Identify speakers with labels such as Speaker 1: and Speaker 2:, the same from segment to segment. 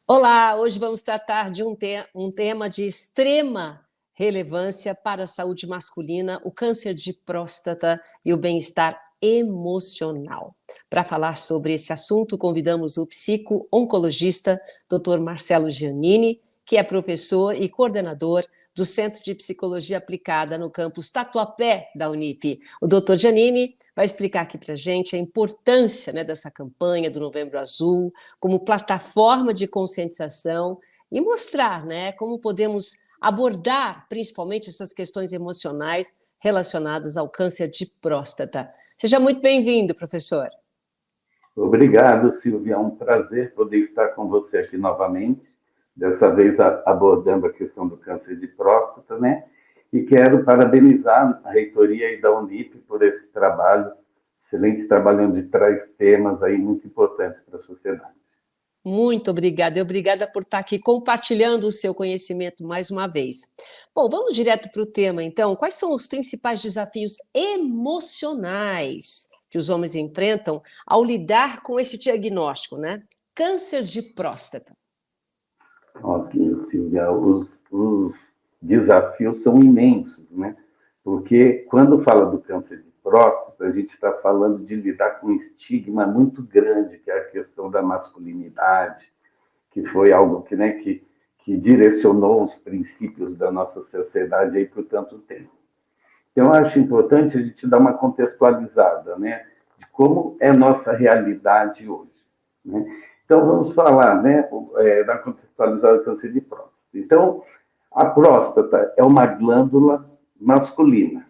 Speaker 1: Olá, hoje vamos tratar de um tema de extrema relevância para a saúde masculina, o câncer de próstata e o bem-estar emocional. Para falar sobre esse assunto, convidamos o psico-oncologista Dr. Marcelo Giannini, que é professor e coordenador do Centro de Psicologia Aplicada no campus Tatuapé da Unip. O Dr. Giannini vai explicar aqui para a gente a importância, né, dessa campanha do Novembro Azul, como plataforma de conscientização e mostrar, né, como podemos abordar principalmente essas questões emocionais relacionadas ao câncer de próstata. Seja muito bem-vindo, professor.
Speaker 2: Obrigado, Silvia. É um prazer poder estar com você aqui novamente, dessa vez abordando a questão do câncer de próstata, né? E quero parabenizar a reitoria aí da Unip por esse trabalho, excelente trabalho onde traz temas aí muito importantes para a sociedade.
Speaker 1: Muito obrigada, e obrigada por estar aqui compartilhando o seu conhecimento mais uma vez. Bom, vamos direto para o tema, então. Quais são os principais desafios emocionais que os homens enfrentam ao lidar com esse diagnóstico, né? Câncer de próstata.
Speaker 2: Ok, Silvia, os desafios são imensos, né? Porque quando fala do câncer de próstata, a gente está falando de lidar com um estigma muito grande, que é a questão da masculinidade, que foi algo que direcionou os princípios da nossa sociedade aí por tanto tempo. Então, eu acho importante a gente dar uma contextualizada, né, de como é a nossa realidade hoje, né? Então, vamos falar, né, da contextualizada do câncer de próstata. Então, a próstata é uma glândula masculina,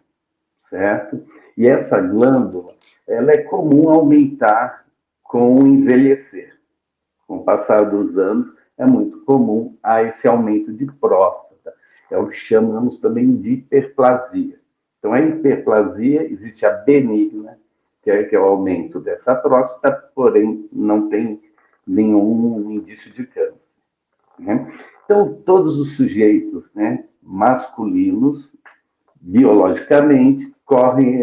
Speaker 2: certo? E essa glândula, ela é comum aumentar com o envelhecer. Com o passar dos anos, é muito comum a esse aumento de próstata. É o que chamamos também de hiperplasia. Então, a hiperplasia, existe a benigna, que é o aumento dessa próstata, porém não tem nenhum indício de câncer, né? Então, todos os sujeitos, né, masculinos, biologicamente, correm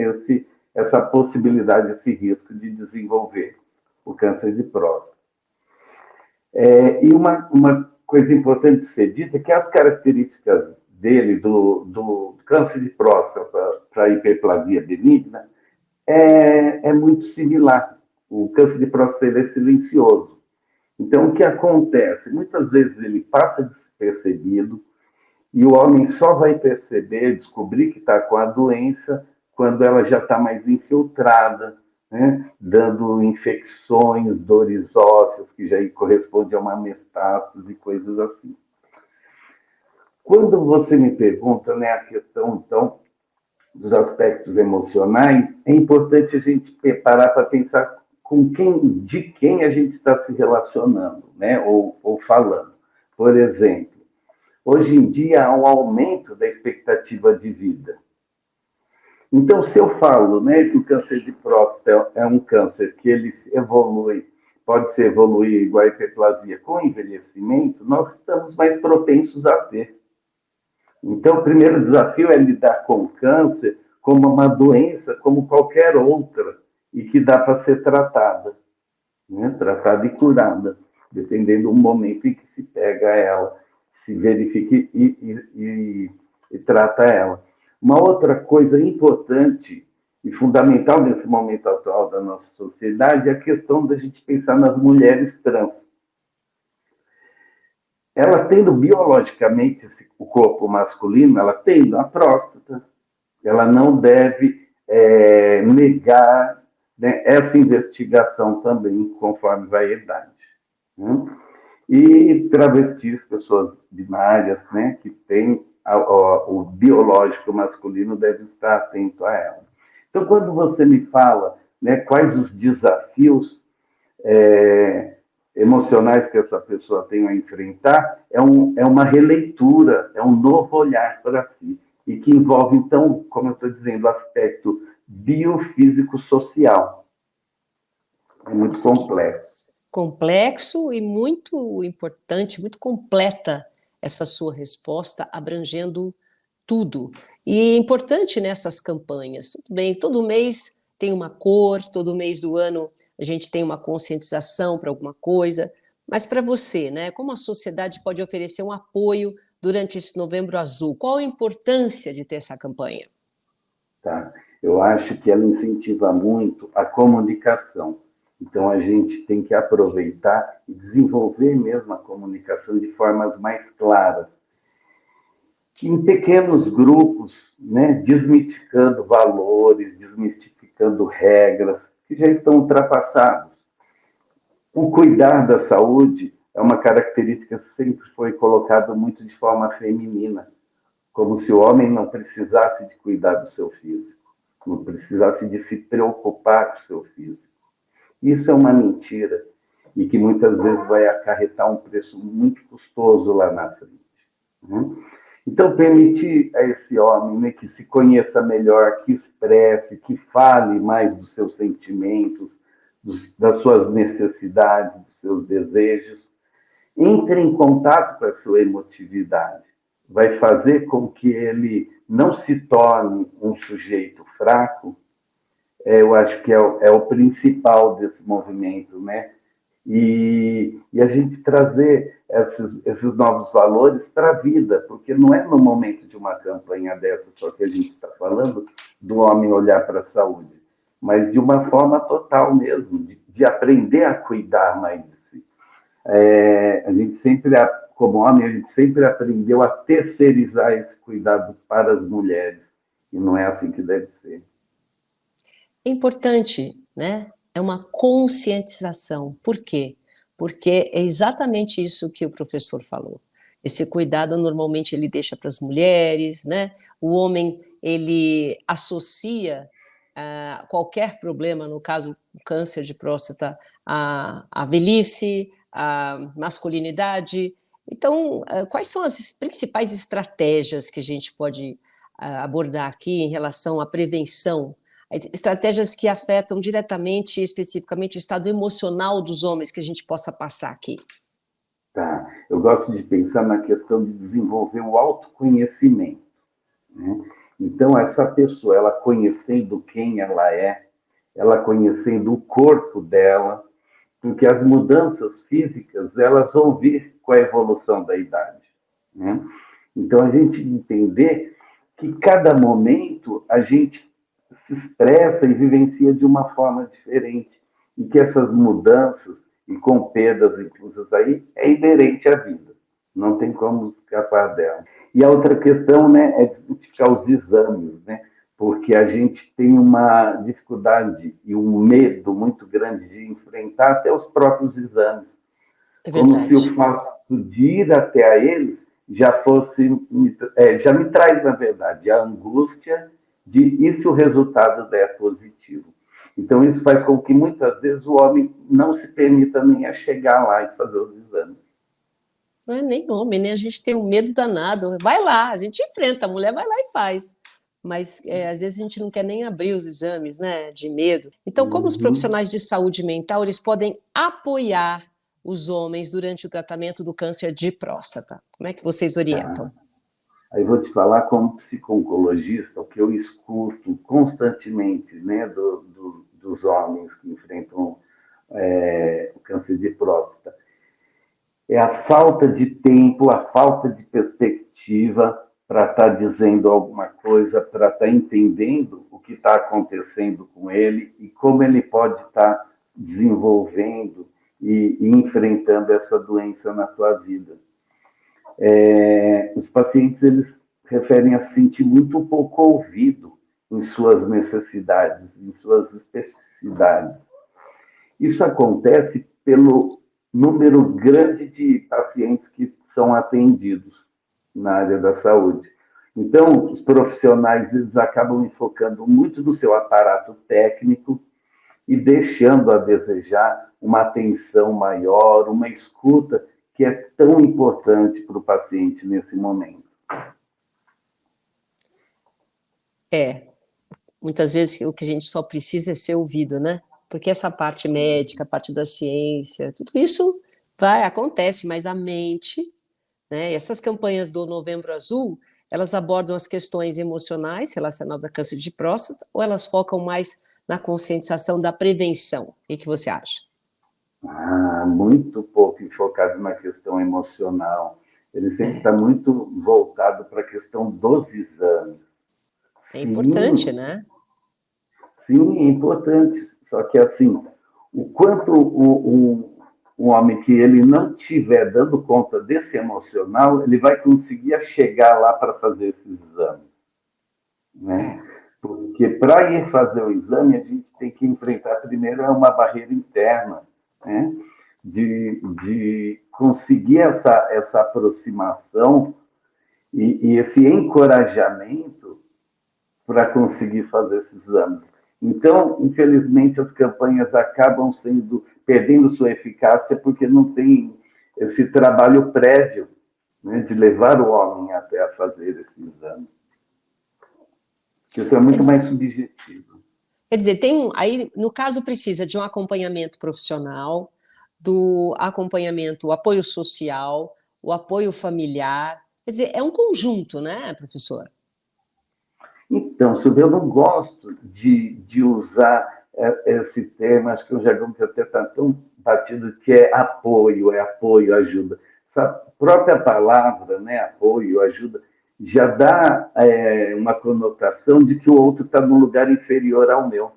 Speaker 2: essa possibilidade, esse risco de desenvolver o câncer de próstata. E uma coisa importante de ser dita é que as características dele, do câncer de próstata para a hiperplasia benigna, é muito similar. O câncer de próstata ele é silencioso. Então, o que acontece? Muitas vezes ele passa despercebido e o homem só vai perceber, descobrir que está com a doença quando ela já está mais infiltrada, né? Dando infecções, dores ósseas, que já corresponde a uma metástase, coisas assim. Quando você me pergunta, né, a questão, então, dos aspectos emocionais, é importante a gente parar para pensar de quem a gente está se relacionando, né, ou falando. Por exemplo, hoje em dia há um aumento da expectativa de vida. Então, se eu falo, né, que o câncer de próstata é um câncer que ele evolui, pode ser evoluir igual a hiperplasia com envelhecimento, nós estamos mais propensos a ter. Então, o primeiro desafio é lidar com o câncer como uma doença, como qualquer outra, e que dá para ser tratada, né? Tratada e curada, dependendo do momento em que se pega ela, se verifica e trata ela. Uma outra coisa importante e fundamental nesse momento atual da nossa sociedade é a questão da gente pensar nas mulheres trans. Ela tendo biologicamente o corpo masculino, ela tendo a próstata, ela não deve negar, né, essa investigação também, conforme vai a idade, né? E travestis, pessoas binárias, né, que têm o biológico masculino, deve estar atento a ela. Então, quando você me fala, né, quais os desafios emocionais que essa pessoa tem a enfrentar, é uma releitura, é um novo olhar para si, e que envolve, então, como eu estou dizendo, o aspecto biofísico-social. É muito
Speaker 1: Nossa, que
Speaker 2: complexo.
Speaker 1: complexo e muito importante, muito completa essa sua resposta, abrangendo tudo. E é importante nessas campanhas. Tudo bem, todo mês tem uma cor, todo mês do ano a gente tem uma conscientização para alguma coisa, Mas para você, né, como a sociedade pode oferecer um apoio durante esse Novembro Azul? Qual a importância de ter essa campanha?
Speaker 2: Tá? Eu acho que ela incentiva muito a comunicação. Então, a gente tem que aproveitar e desenvolver mesmo a comunicação de formas mais claras, em pequenos grupos, né, desmistificando valores, desmistificando regras que já estão ultrapassados. O cuidar da saúde é uma característica que sempre foi colocada muito de forma feminina, como se o homem não precisasse de cuidar do seu físico, não precisasse de se preocupar com o seu físico. Isso é uma mentira e que muitas vezes vai acarretar um preço muito custoso lá na frente. Né? Então, permitir a esse homem, né, que se conheça melhor, que expresse, que fale mais dos seus sentimentos, das suas necessidades, dos seus desejos, entre em contato com a sua emotividade. Vai fazer com que ele não se torne um sujeito fraco. Eu acho que é o principal desse movimento, né? E a gente trazer esses novos valores para a vida, porque não é no momento de uma campanha dessa só que a gente está falando do homem olhar para a saúde, mas de uma forma total mesmo, de aprender a cuidar mais de si. A gente sempre, como homem, a gente sempre aprendeu a terceirizar esse cuidado para as mulheres, e não é assim que deve ser.
Speaker 1: É importante, né? É uma conscientização. Por quê? Porque é exatamente isso que o professor falou. Esse cuidado normalmente ele deixa para as mulheres, né? O homem ele associa qualquer problema, no caso o câncer de próstata, à velhice, à masculinidade. Então, quais são as principais estratégias que a gente pode abordar aqui em relação à prevenção? Estratégias que afetam diretamente e especificamente o estado emocional dos homens que a gente possa passar aqui.
Speaker 2: Tá. Eu gosto de pensar na questão de desenvolver o autoconhecimento. Né? Então, essa pessoa, ela conhecendo quem ela conhecendo o corpo dela, porque as mudanças físicas, elas vão vir com a evolução da idade. Né? Então, a gente entender que cada momento a gente se expressa e vivencia de uma forma diferente, e que essas mudanças, e com perdas inclusas aí, é inerente à vida, não tem como escapar dela. E a outra questão, né, é identificar os exames, né, porque a gente tem uma dificuldade e um medo muito grande de enfrentar até os próprios exames,
Speaker 1: É
Speaker 2: como se o
Speaker 1: verdade.
Speaker 2: fato de ir até a eles já fosse, já me traz, na verdade, a angústia de e se o resultado der positivo. Então, isso faz com que, muitas vezes, o homem não se permita nem a chegar lá e fazer os exames.
Speaker 1: Não é nem homem, né? A gente tem um medo danado. Vai lá, a gente enfrenta, a mulher vai lá e faz. Mas às vezes a gente não quer nem abrir os exames, né? De medo. Então, como os
Speaker 2: Uhum.
Speaker 1: profissionais de saúde mental, eles podem apoiar os homens durante o tratamento do câncer de próstata? Como é que vocês
Speaker 2: Tá.
Speaker 1: orientam?
Speaker 2: Aí vou te falar como psico-oncologista, o que eu escuto constantemente, né, dos homens que enfrentam o câncer de próstata. É a falta de tempo, a falta de perspectiva para estar dizendo alguma coisa, para estar entendendo o que está acontecendo com ele e como ele pode estar desenvolvendo e enfrentando essa doença na sua vida. Os pacientes eles referem a se sentir muito pouco ouvido em suas necessidades, em suas especificidades. Isso acontece pelo número grande de pacientes que são atendidos na área da saúde. Então, os profissionais eles acabam enfocando muito no seu aparato técnico e deixando a desejar uma atenção maior, uma escuta que é tão importante para o paciente nesse momento.
Speaker 1: Muitas vezes o que a gente só precisa é ser ouvido, né? Porque essa parte médica, a parte da ciência, tudo isso acontece, mas a mente, né? Essas campanhas do Novembro Azul, elas abordam as questões emocionais relacionadas a câncer de próstata ou elas focam mais na conscientização da prevenção? O que você acha?
Speaker 2: Muito pouco focado na questão emocional, ele sempre está muito voltado para a questão dos exames.
Speaker 1: É importante,
Speaker 2: Sim,
Speaker 1: né?
Speaker 2: sim, é importante. Só que, assim, o quanto um homem que ele não estiver dando conta desse emocional, ele vai conseguir chegar lá para fazer esses exames, né?
Speaker 1: É.
Speaker 2: Porque para ir fazer o exame, a gente tem que enfrentar primeiro uma barreira interna, né? De conseguir essa aproximação e esse encorajamento para conseguir fazer esses exames. Então, infelizmente, as campanhas acabam perdendo sua eficácia porque não tem esse trabalho prévio, né, de levar o homem até a fazer esse exame. Isso é
Speaker 1: Quer
Speaker 2: muito mais
Speaker 1: dizer,
Speaker 2: subjetivo.
Speaker 1: quer dizer, aí, no caso, precisa de um acompanhamento profissional, do acompanhamento, o apoio social, o apoio familiar. Quer dizer, é um conjunto, né, professor?
Speaker 2: Então, Silvia, eu não gosto de usar esse termo, acho que o jargão que até está tão batido, que é apoio, ajuda. Essa própria palavra, né, apoio, ajuda, já dá uma conotação de que o outro está num lugar inferior ao meu.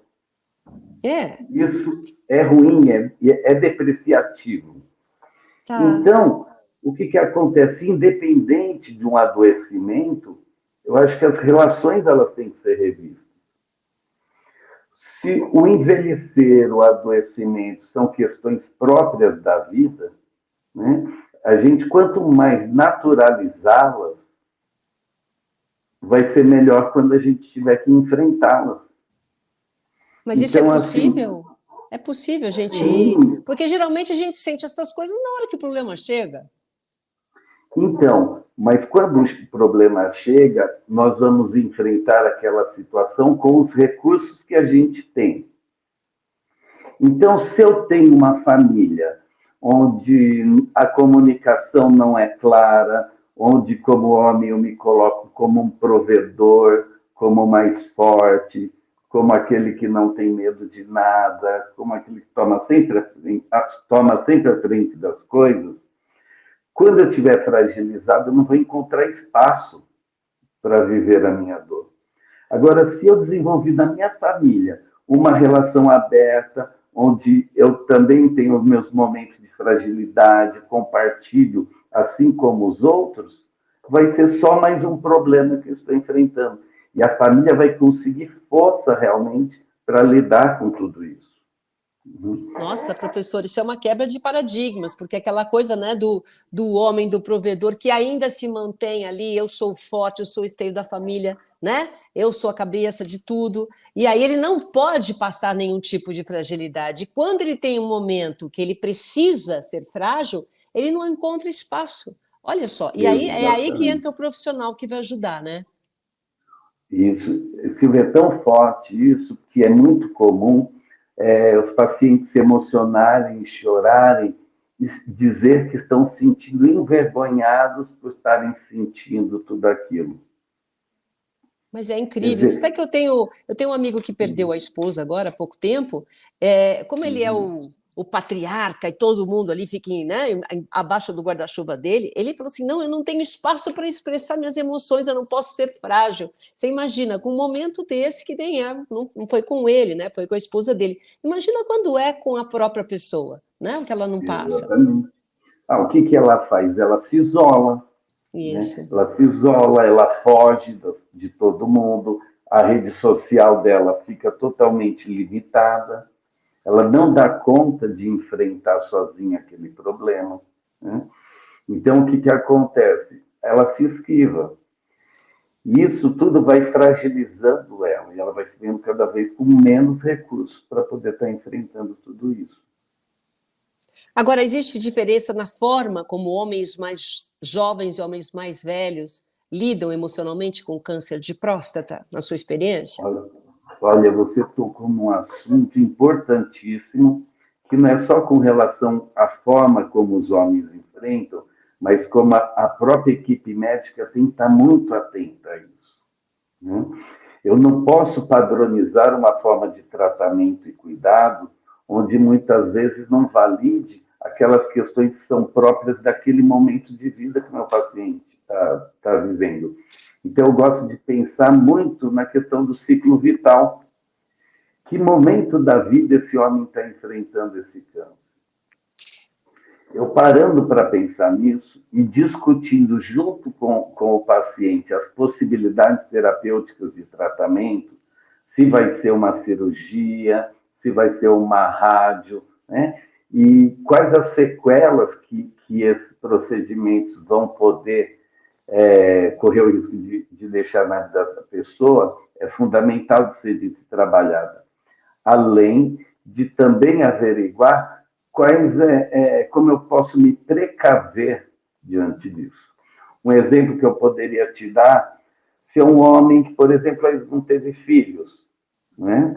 Speaker 1: É,
Speaker 2: Isso é ruim, é depreciativo.
Speaker 1: tá.
Speaker 2: Então, o que acontece? Independente de um adoecimento, eu acho que as relações elas têm que ser revistas. Se o envelhecer, o adoecimento são questões próprias da vida, né, a gente, quanto mais naturalizá-las, vai ser melhor quando a gente tiver que enfrentá-las.
Speaker 1: Mas isso é
Speaker 2: Então, assim,
Speaker 1: possível? É possível a gente ir?
Speaker 2: sim.
Speaker 1: Porque geralmente a gente sente essas coisas na hora que o problema chega.
Speaker 2: Então, mas quando o problema chega, nós vamos enfrentar aquela situação com os recursos que a gente tem. Então, se eu tenho uma família onde a comunicação não é clara, onde, como homem, eu me coloco como um provedor, como mais forte, como aquele que não tem medo de nada, como aquele que toma sempre a frente das coisas, quando eu estiver fragilizado, eu não vou encontrar espaço para viver a minha dor. Agora, se eu desenvolvi na minha família uma relação aberta, onde eu também tenho os meus momentos de fragilidade, compartilho, assim como os outros, vai ser só mais um problema que eu estou enfrentando. E a família vai conseguir força realmente para lidar com tudo isso. Uhum.
Speaker 1: Nossa, professor, isso é uma quebra de paradigmas, porque aquela coisa, né, do homem, do provedor, que ainda se mantém ali, eu sou forte, eu sou o esteio da família, né? Eu sou a cabeça de tudo. E aí ele não pode passar nenhum tipo de fragilidade. E quando ele tem um momento que ele precisa ser frágil, ele não encontra espaço. Olha só, e aí é aí que
Speaker 2: Exatamente.
Speaker 1: entra o profissional que vai ajudar, né?
Speaker 2: Isso, Silvia, é tão forte isso que é muito comum os pacientes se emocionarem, chorarem, e dizer que estão se sentindo envergonhados por estarem sentindo tudo aquilo.
Speaker 1: Mas é
Speaker 2: Quer
Speaker 1: incrível. Você sabe
Speaker 2: dizer,
Speaker 1: que eu tenho um amigo que perdeu a esposa agora há pouco tempo. Como ele é o patriarca e todo mundo ali fica né, abaixo do guarda-chuva dele, ele falou assim: não, eu não tenho espaço para expressar minhas emoções, eu não posso ser frágil. Você imagina, com um momento desse que nem é, não foi com ele, né? Foi com a esposa dele. Imagina quando é com a própria pessoa, né? O que ela não passa.
Speaker 2: exatamente. O que ela faz? Ela se isola, né?
Speaker 1: Isso.
Speaker 2: Ela se isola, ela foge de todo mundo, a rede social dela fica totalmente limitada, ela não dá conta de enfrentar sozinha aquele problema, né? Então, o que acontece? Ela se esquiva. E isso tudo vai fragilizando ela, e ela vai se vendo cada vez com menos recursos para poder estar enfrentando tudo isso.
Speaker 1: Agora, existe diferença na forma como homens mais jovens e homens mais velhos lidam emocionalmente com câncer de próstata, na sua experiência?
Speaker 2: Olha, olha, você tocou num assunto importantíssimo, que não é só com relação à forma como os homens enfrentam, mas como a própria equipe médica tem que estar muito atenta a isso, né? Eu não posso padronizar uma forma de tratamento e cuidado onde muitas vezes não valide aquelas questões que são próprias daquele momento de vida que o meu paciente está vivendo. Então, eu gosto de pensar muito na questão do ciclo vital. Que momento da vida esse homem está enfrentando esse câncer? Eu parando para pensar nisso e discutindo junto com o paciente as possibilidades terapêuticas de tratamento, se vai ser uma cirurgia, se vai ser uma rádio, né? E quais as sequelas que esses procedimentos vão poder correr o risco de deixar na vida da pessoa, é fundamental de ser dito e trabalhada. Além de também averiguar como eu posso me precaver diante disso. Um exemplo que eu poderia te dar, se é um homem que, por exemplo, não teve filhos, né?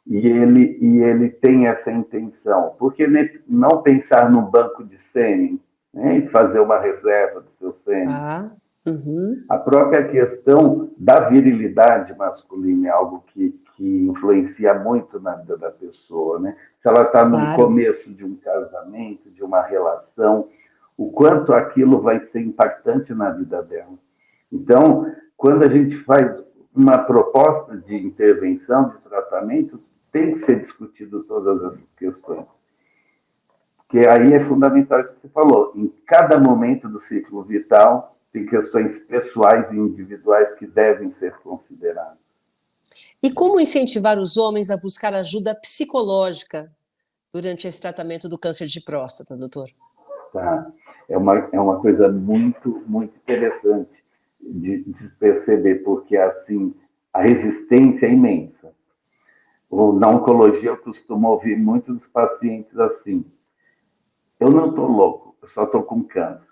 Speaker 2: E ele tem essa intenção, por que não pensar num banco de sêmen, né? E fazer uma reserva do seu sêmen?
Speaker 1: Uhum.
Speaker 2: A própria questão da virilidade masculina é algo que influencia muito na vida da pessoa, né? Se ela está no começo de um casamento, de uma relação, o quanto aquilo vai ser impactante na vida dela. Então, quando a gente faz uma proposta de intervenção, de tratamento, tem que ser discutido todas essas questões. Porque aí é fundamental isso que você falou. Em cada momento do ciclo vital, tem questões pessoais e individuais que devem ser consideradas.
Speaker 1: E como incentivar os homens a buscar ajuda psicológica durante esse tratamento do câncer de próstata, doutor?
Speaker 2: Tá. É uma coisa muito, muito interessante de perceber, porque assim, a resistência é imensa. Na oncologia, eu costumo ouvir muitos dos pacientes assim: eu não estou louco, eu só estou com câncer.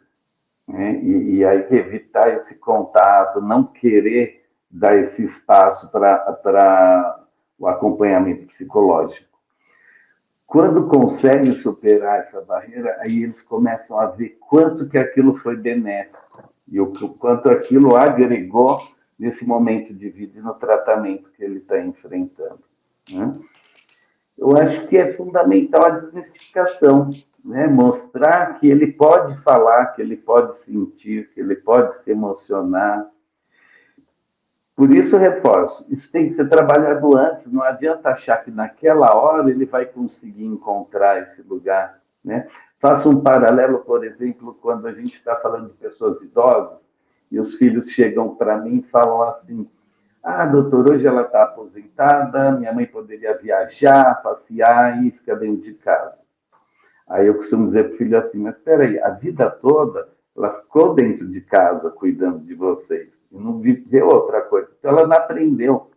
Speaker 2: Né? E aí evitar esse contato, não querer dar esse espaço para o acompanhamento psicológico. Quando conseguem superar essa barreira, aí eles começam a ver quanto que aquilo foi benéfico e o quanto aquilo agregou nesse momento de vida e no tratamento que ele está enfrentando. Né? Eu acho que é fundamental a desmistificação, né? Mostrar que ele pode falar, que ele pode sentir, que ele pode se emocionar. Por isso, eu reforço, isso tem que ser trabalhado antes, não adianta achar que naquela hora ele vai conseguir encontrar esse lugar. Né? Faço um paralelo, por exemplo, quando a gente está falando de pessoas idosas e os filhos chegam para mim e falam assim: ah, doutor, hoje ela está aposentada, minha mãe poderia viajar, passear e ficar dentro de casa. Aí eu costumo dizer para o filho assim: mas espera aí, a vida toda ela ficou dentro de casa cuidando de vocês e não viveu outra coisa, então ela não aprendeu.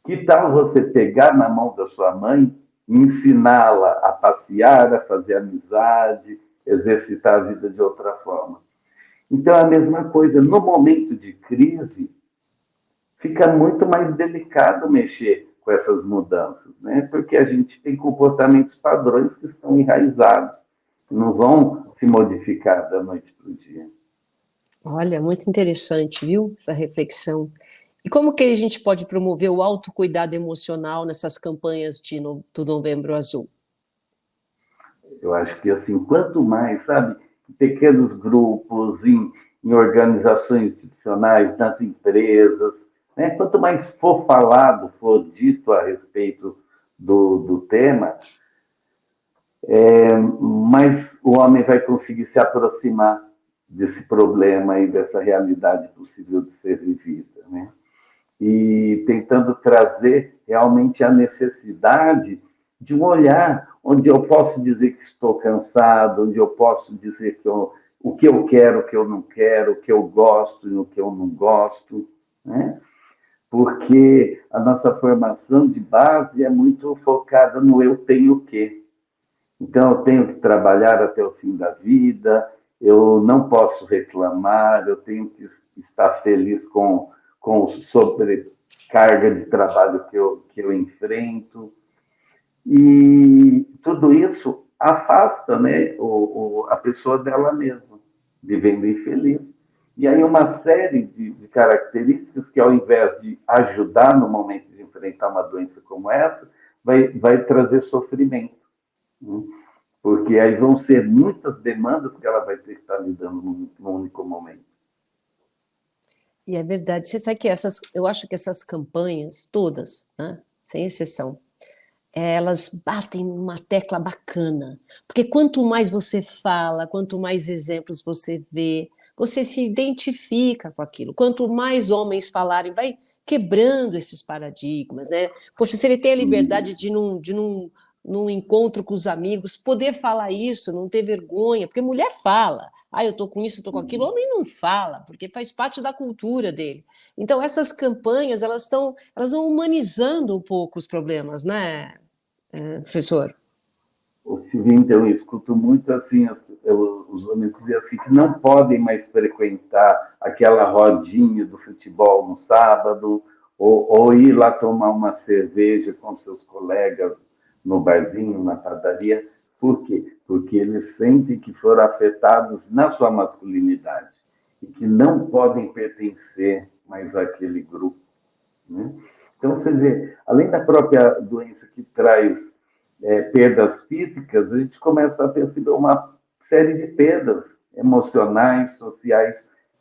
Speaker 2: Que tal você pegar na mão da sua mãe e ensiná-la a passear, a fazer amizade, exercitar a vida de outra forma? Então, a mesma coisa, no momento de crise, fica muito mais delicado mexer com essas mudanças, né? Porque a gente tem comportamentos padrões que estão enraizados, não vão se modificar da noite para o dia.
Speaker 1: Olha, muito interessante, viu, essa reflexão. E como que a gente pode promover o autocuidado emocional nessas campanhas do Novembro Azul?
Speaker 2: Eu acho que, assim, quanto mais, sabe, pequenos grupos, em organizações institucionais, nas empresas, né? Quanto mais for falado, for dito a respeito do tema, mais o homem vai conseguir se aproximar desse problema e dessa realidade possível de ser vivida, né? E tentando trazer realmente a necessidade de um olhar onde eu posso dizer que estou cansado, onde eu posso dizer que o que eu quero, o que eu não quero, o que eu gosto e o que eu não gosto, né? Porque a nossa formação de base é muito focada no eu tenho o quê. Então, eu tenho que trabalhar até o fim da vida, eu não posso reclamar, eu tenho que estar feliz com sobrecarga de trabalho que eu enfrento. E tudo isso afasta, né, a pessoa dela mesma, vivendo infeliz. E aí uma série de características que, ao invés de ajudar no momento de enfrentar uma doença como essa, vai trazer sofrimento. porque aí vão ser muitas demandas que ela vai ter que estar lidando num único momento.
Speaker 1: E é verdade. Você sabe que eu acho que essas campanhas, todas, né, sem exceção, elas batem numa tecla bacana. Porque quanto mais você fala, quanto mais exemplos você vê, você se identifica com aquilo. Quanto mais homens falarem, vai quebrando esses paradigmas, né? Poxa, se ele tem a liberdade num encontro com os amigos, poder falar isso, não ter vergonha, porque mulher fala. Ah, eu tô com isso, eu tô com aquilo. Homem não fala, porque faz parte da cultura dele. Então, essas campanhas, elas vão humanizando um pouco os problemas, né, professor?
Speaker 2: O Silvio, então, eu escuto muito assim, os homens dizem assim, que não podem mais frequentar aquela rodinha do futebol no sábado, ou ir lá tomar uma cerveja com seus colegas no barzinho, na padaria. Por quê? Porque eles sentem que foram afetados na sua masculinidade e que não podem pertencer mais àquele grupo, né? Então, você vê, além da própria doença que traz perdas físicas, a gente começa a perceber uma série de perdas emocionais, sociais,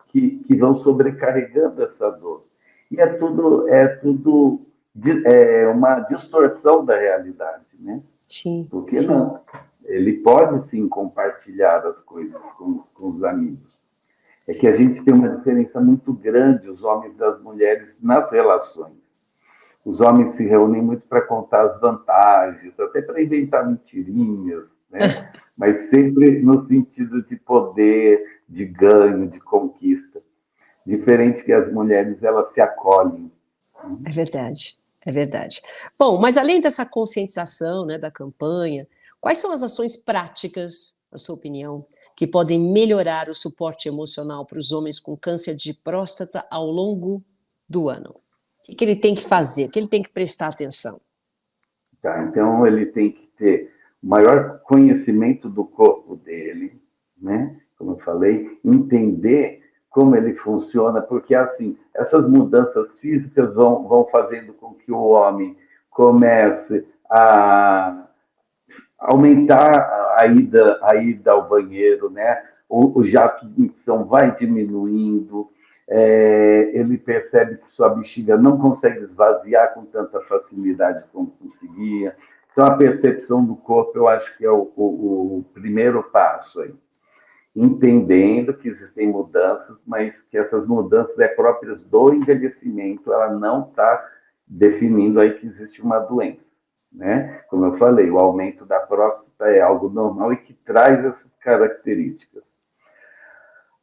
Speaker 2: que vão sobrecarregando essa dor. E é uma distorção da realidade, né?
Speaker 1: Sim,
Speaker 2: Por que
Speaker 1: sim.
Speaker 2: não? Ele pode sim compartilhar as coisas com os amigos. É que a gente tem uma diferença muito grande, os homens das mulheres, nas relações. Os homens se reúnem muito para contar as vantagens, até para inventar mentirinhas, né? Mas sempre no sentido de poder, de ganho, de conquista. Diferente que as mulheres, elas se acolhem.
Speaker 1: É verdade, é verdade. Bom, mas além dessa conscientização, né, da campanha, quais são as ações práticas, na sua opinião, que podem melhorar o suporte emocional para os homens com câncer de próstata ao longo do ano? O que ele tem que fazer? O que ele tem que prestar atenção?
Speaker 2: Tá? Então, ele tem que ter o maior conhecimento do corpo dele, né? Como eu falei, entender como ele funciona, porque assim, essas mudanças físicas vão fazendo com que o homem comece a aumentar a ida ao banheiro, né? O jato de micção vai diminuindo, ele percebe que sua bexiga não consegue esvaziar com tanta facilidade como conseguia. Então, a percepção do corpo, eu acho que é o primeiro passo aí. Entendendo que existem mudanças, mas que essas mudanças é próprias do envelhecimento, ela não está definindo aí que existe uma doença, né? Como eu falei, o aumento da próstata é algo normal e que traz essas características.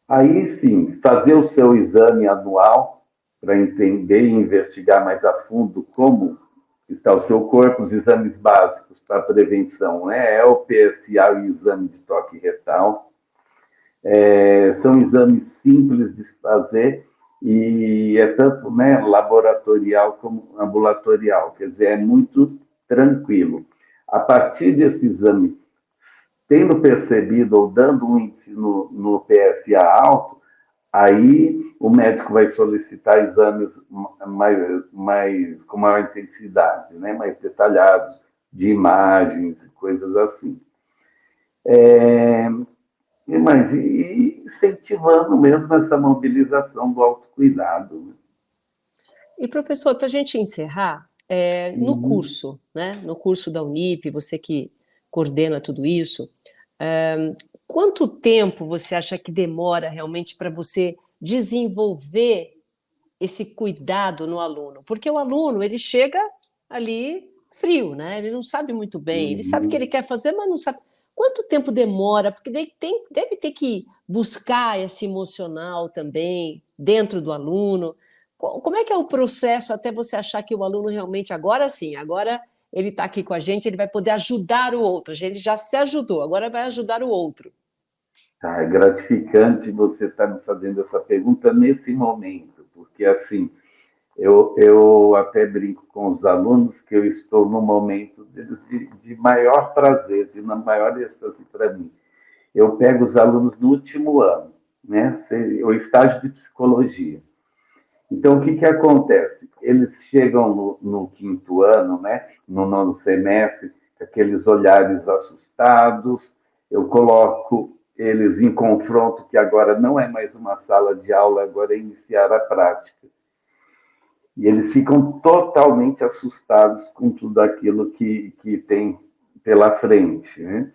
Speaker 2: Aí sim, fazer o seu exame anual para entender e investigar mais a fundo como está o seu corpo, os exames básicos para prevenção, né? É o PSA e o exame de toque retal. São exames simples de fazer e é tanto, né, laboratorial como ambulatorial, quer dizer, é muito tranquilo. A partir desse exame, tendo percebido ou dando um índice no PSA alto, aí o médico vai solicitar exames com maior intensidade, né, mais detalhados, de imagens, coisas assim. É, mas incentivando mesmo essa mobilização do autocuidado, né?
Speaker 1: E, professor, para a gente encerrar, no
Speaker 2: Uhum.
Speaker 1: curso, né, no curso da Unip, você que coordena tudo isso, quanto tempo você acha que demora realmente para você desenvolver esse cuidado no aluno? Porque o aluno, ele chega ali frio, né? Ele não sabe muito bem, ele sabe o que ele
Speaker 2: Uhum.
Speaker 1: quer fazer, mas não sabe. Quanto tempo demora? Porque deve ter que buscar esse emocional também dentro do aluno. Como é que é o processo até você achar que o aluno realmente, agora sim, agora ele está aqui com a gente, ele vai poder ajudar o outro. Ele já se ajudou, agora vai ajudar o outro.
Speaker 2: Tá, é gratificante você estar me fazendo essa pergunta nesse momento, porque assim, eu até brinco com os alunos que eu estou no momento de maior prazer, de maior êxtase para mim. Eu pego os alunos no último ano, né? O estágio de psicologia. Então, o que acontece? Eles chegam no quinto ano, né? No nono semestre, aqueles olhares assustados, eu coloco eles em confronto, que agora não é mais uma sala de aula, agora é iniciar a prática. E eles ficam totalmente assustados com tudo aquilo que tem pela frente, né?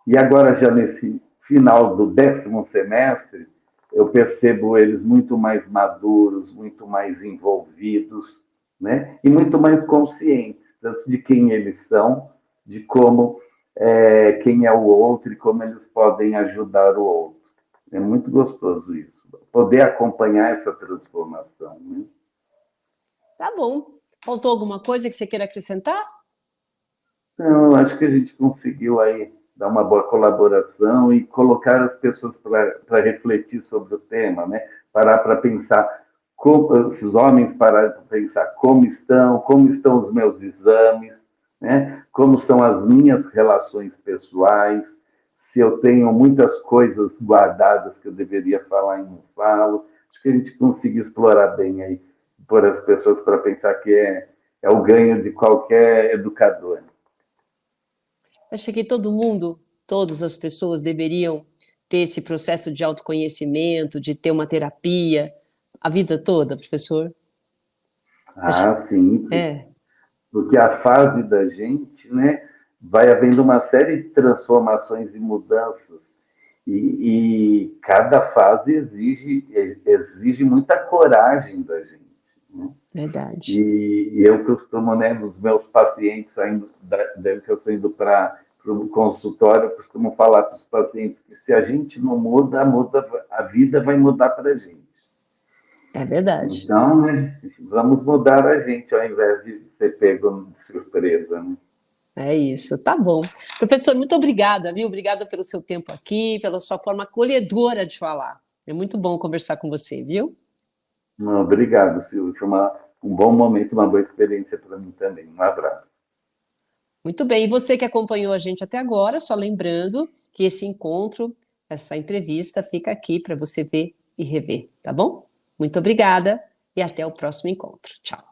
Speaker 2: E agora, já nesse final do 10º semestre, eu percebo eles muito mais maduros, muito mais envolvidos, né? E muito mais conscientes, tanto de quem eles são, de como quem é o outro e como eles podem ajudar o outro. É muito gostoso isso, poder acompanhar essa transformação, né?
Speaker 1: Tá bom. Faltou alguma coisa que você queira acrescentar?
Speaker 2: Então, acho que a gente conseguiu aí dar uma boa colaboração e colocar as pessoas para refletir sobre o tema, né? Parar para pensar, esses homens pararam para pensar como estão os meus exames, né? Como são as minhas relações pessoais, se eu tenho muitas coisas guardadas que eu deveria falar e não falo. Acho que a gente conseguiu explorar bem aí, pôr as pessoas para pensar que é o ganho de qualquer educador.
Speaker 1: Acho que todo mundo, todas as pessoas deveriam ter esse processo de autoconhecimento, de ter uma terapia a vida toda, professor.
Speaker 2: Ah, sim,
Speaker 1: É,
Speaker 2: porque a fase da gente, né, vai havendo uma série de transformações e mudanças, e cada fase exige muita coragem da gente, né?
Speaker 1: verdade.
Speaker 2: E eu costumo, né, nos meus pacientes, ainda, deve que eu estou indo para o consultório, eu costumo falar para os pacientes que se a gente não muda, a vida vai mudar para a gente.
Speaker 1: É verdade.
Speaker 2: Então, né, vamos mudar a gente ao invés de ser pego de surpresa, né?
Speaker 1: É isso, tá bom. Professor, muito obrigada, viu? Obrigada pelo seu tempo aqui, pela sua forma acolhedora de falar. É muito bom conversar com você, viu?
Speaker 2: Não, obrigado, Silvio. Foi um bom momento, uma boa experiência para mim também. Um abraço.
Speaker 1: Muito bem. E você que acompanhou a gente até agora, só lembrando que esse encontro, essa entrevista, fica aqui para você ver e rever, tá bom? Muito obrigada e até o próximo encontro. Tchau.